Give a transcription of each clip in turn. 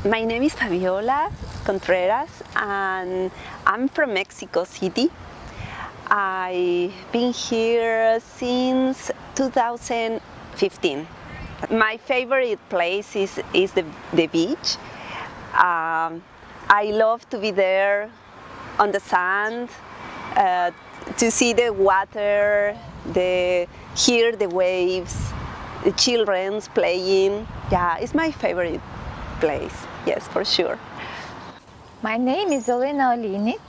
My name is Fabiola Contreras and I'm from Mexico City. I've been here since 2015. My favorite place is the beach. I love to be there on the sand, to see the water, hear the waves, the children's playing. Yeah, it's my favorite place, yes, for sure. My name is Olena Olinik.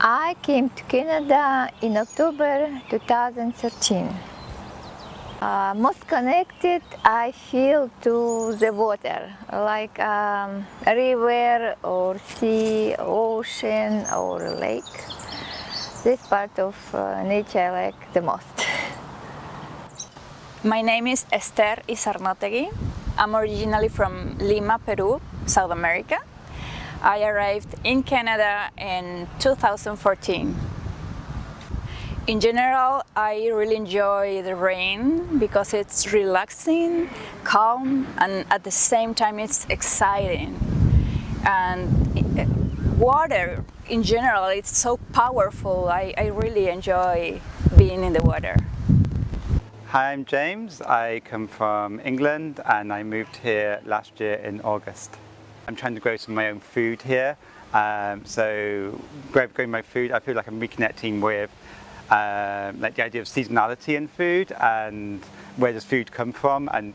I came to Canada in October 2013. Most connected I feel to the water, like a river or sea, ocean or lake. This part of nature I like the most. My name is Esther Izarnotegui. I'm originally from Lima, Peru, South America. I arrived in Canada in 2014. In general, I really enjoy the rain because it's relaxing, calm, and at the same time it's exciting. And water, in general, it's so powerful. I really enjoy being in the water. Hi, I'm James. I come from England and I moved here last year in August. I'm trying to grow some of my own food here. So growing my food, I feel like I'm reconnecting with like the idea of seasonality in food and where does food come from, and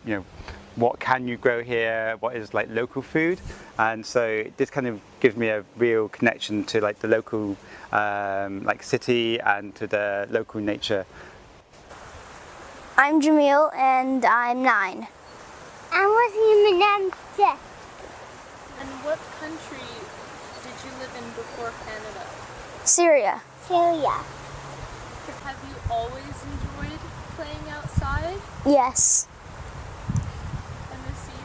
what can you grow here, what is like local food. And so this kind of gives me a real connection to like the local like city and to the local nature. I'm Jamil and I'm 9. I'm Wasim and I'm 6. And what country did you live in before Canada? Syria. Have you always enjoyed playing outside Yes. in the sea?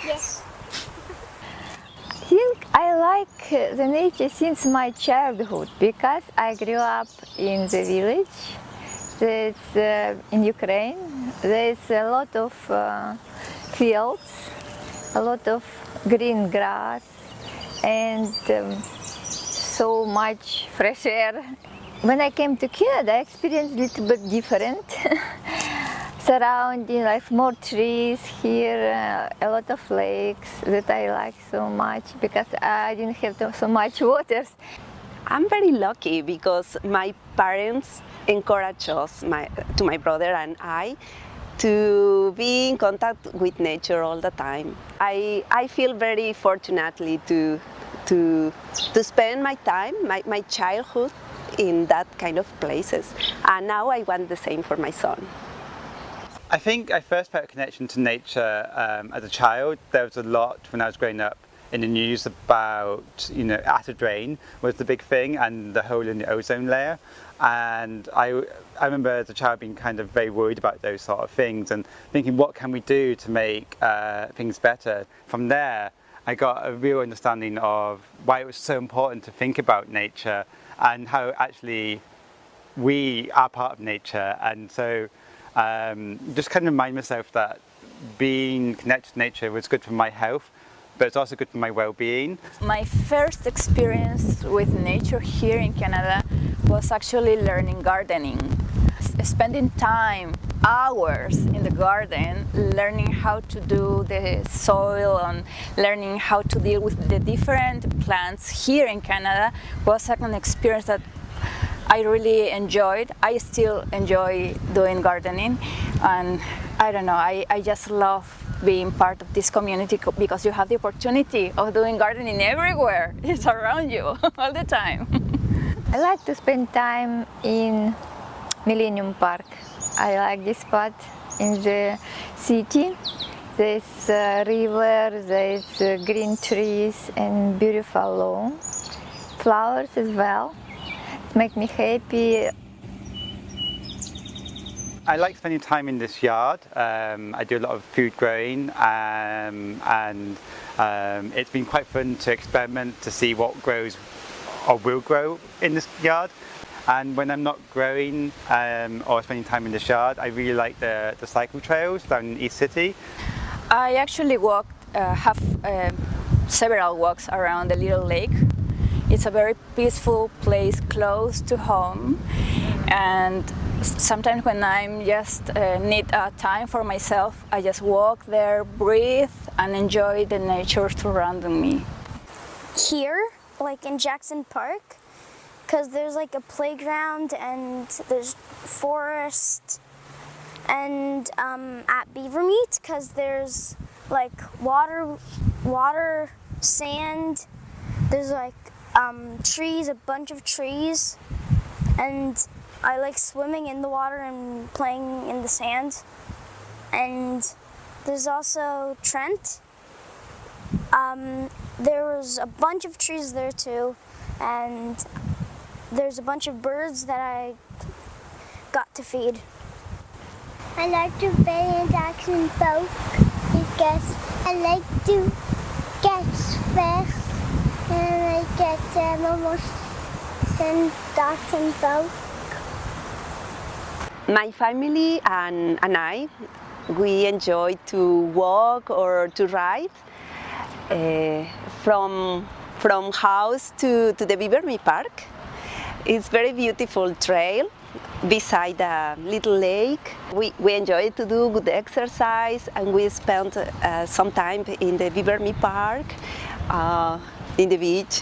Yes. I think I like the nature since my childhood because I grew up in the village. There's, in Ukraine. There's a lot of fields, a lot of green grass, and so much fresh air. When I came to Canada, I experienced a little bit different. Surrounding like more trees here, a lot of lakes that I like so much because I didn't have so much water. I'm very lucky because my parents encourage us, my brother and I, to be in contact with nature all the time. I feel very fortunately to spend my time, my childhood in that kind of places, and now I want the same for my son. I think I first felt a connection to nature as a child. There was a lot when I was growing up in the news about, acid rain was the big thing and the hole in the ozone layer. And I remember as a child being kind of very worried about those sort of things and thinking, what can we do to make things better? From there, I got a real understanding of why it was so important to think about nature and how actually we are part of nature. And so just kind of remind myself that being connected to nature was good for my health, but it's also good for my well-being. My first experience with nature here in Canada was actually learning gardening. Spending time, hours in the garden, learning how to do the soil and learning how to deal with the different plants here in Canada was an experience that I really enjoyed. I still enjoy doing gardening, and I don't know, I just love being part of this community because you have the opportunity of doing gardening everywhere. It's around you all the time. I like to spend time in Millennium Park. I like this spot in the city. There's a river, there's green trees and beautiful lawn. Flowers as well. Make me happy. I like spending time in this yard. I do a lot of food growing and it's been quite fun to experiment to see what grows or will grow in this yard. And when I'm not growing or spending time in the yard, I really like the cycle trails down in East City. I actually walked have several walks around the little lake. It's a very peaceful place close to home, and sometimes when I'm just need time for myself, I just walk there, breathe, and enjoy the nature surrounding me. Here, like in Jackson Park, because there's like a playground and there's forest, and at Beavermeat, because there's like water, sand, there's like trees, a bunch of trees, and I like swimming in the water and playing in the sand. And there's also Trent. There was a bunch of trees there too, and there's a bunch of birds that I got to feed. I like to play in Jackson Park because I like to catch fish and I get animals in Jackson Park. My family and I, we enjoy to walk or to ride from house to the Beavermeat Park. It's very beautiful trail beside a little lake. We enjoy to do good exercise, and we spend some time in the Beavermeat Park, in the beach.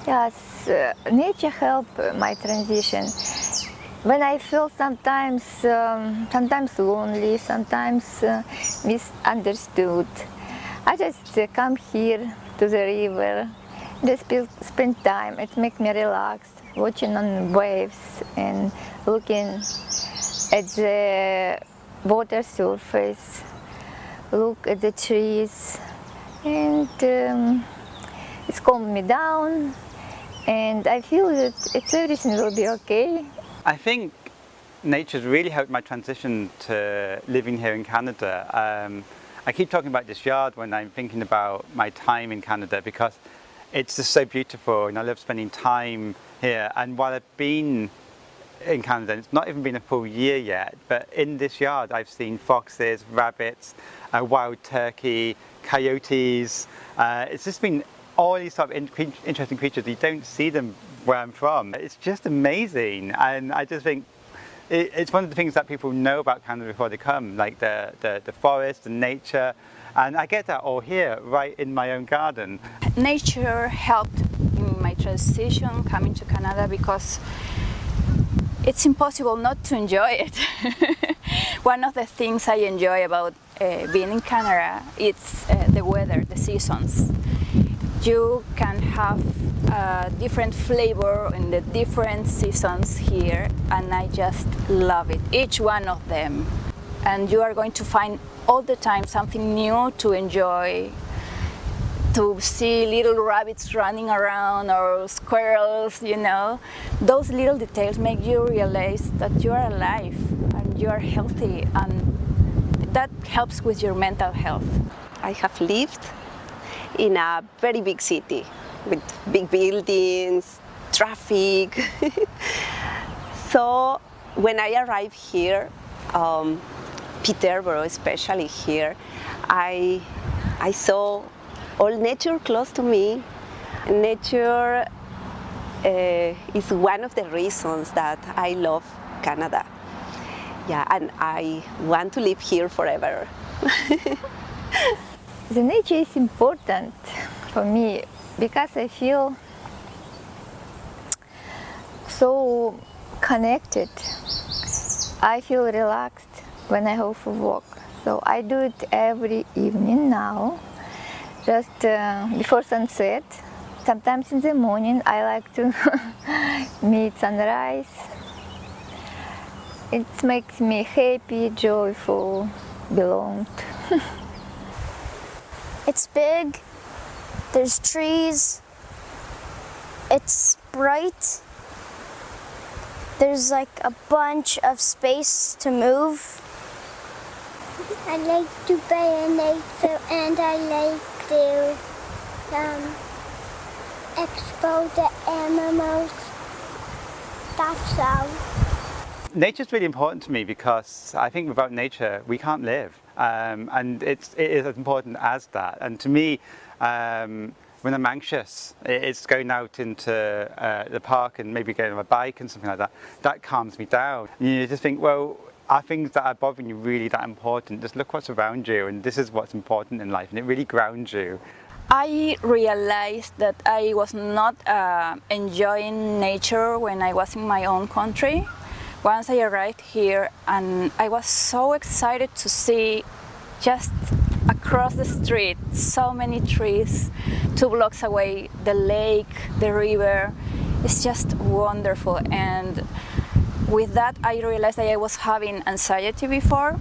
Yes, nature helped my transition. When I feel sometimes lonely, sometimes misunderstood, I just come here to the river, just spend time. It makes me relax, watching on waves and looking at the water surface, look at the trees, and it's calmed me down, and I feel that everything will be okay. I think nature's really helped my transition to living here in Canada. I keep talking about this yard when I'm thinking about my time in Canada, because it's just so beautiful and I love spending time here. And while I've been in Canada, it's not even been a full year yet, but in this yard I've seen foxes, rabbits, wild turkey, coyotes. It's just been all these sort of interesting creatures. You don't see them where I'm from. It's just amazing, and I just think it's one of the things that people know about Canada before they come, like the forest, the nature, and I get that all here, right in my own garden. Nature helped in my transition coming to Canada because it's impossible not to enjoy it. One of the things I enjoy about being in Canada is the weather, the seasons. You can have a different flavor in the different seasons here, and I just love it, each one of them. And you are going to find all the time something new to enjoy, to see little rabbits running around or squirrels, you know. Those little details make you realize that you are alive and you are healthy, and that helps with your mental health. I have lived in a very big city with big buildings, traffic. So when I arrived here, Peterborough, especially here, I saw all nature close to me. Nature is one of the reasons that I love Canada. Yeah, and I want to live here forever. The nature is important for me because I feel so connected. I feel relaxed when I go for a walk. So I do it every evening now, just before sunset. Sometimes in the morning I like to meet sunrise. It makes me happy, joyful, belonged. It's big, there's trees, it's bright, there's like a bunch of space to move. I like to play in nature and I like to explore the animals. That's all. Nature's really important to me because I think without nature we can't live, and it is as important as that. And to me, when I'm anxious, it's going out into the park and maybe going on a bike and something like that. That calms me down. You just think, well, are things that are bothering you really that important? Just look what's around you, and this is what's important in life, and it really grounds you. I realized that I was not enjoying nature when I was in my own country. Once I arrived here, and I was so excited to see just across the street so many trees, 2 blocks away, the lake, the river. It's just wonderful. And with that, I realized that I was having anxiety before,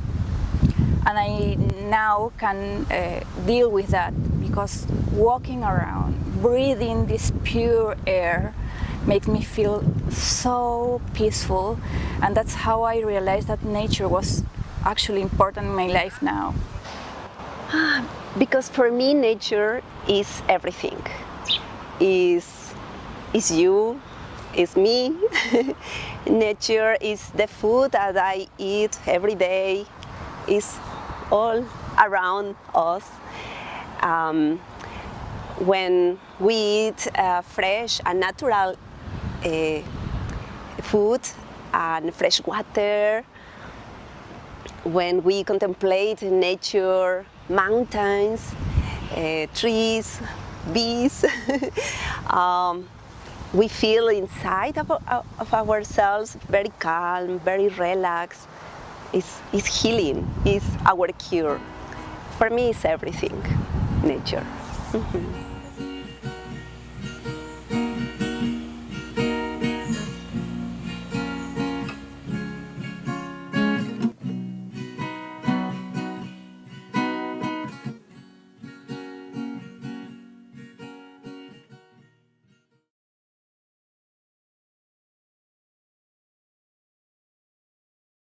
and I now can deal with that, because walking around, breathing this pure air makes me feel so peaceful, and that's how I realized that nature was actually important in my life now. Because for me, nature is everything. Is you, is me. Nature is the food that I eat every day. Is all around us. When we eat fresh and natural food and fresh water, when we contemplate nature, mountains, trees, bees, we feel inside of ourselves very calm, very relaxed. It's healing, it's our cure. For me, it's everything, nature.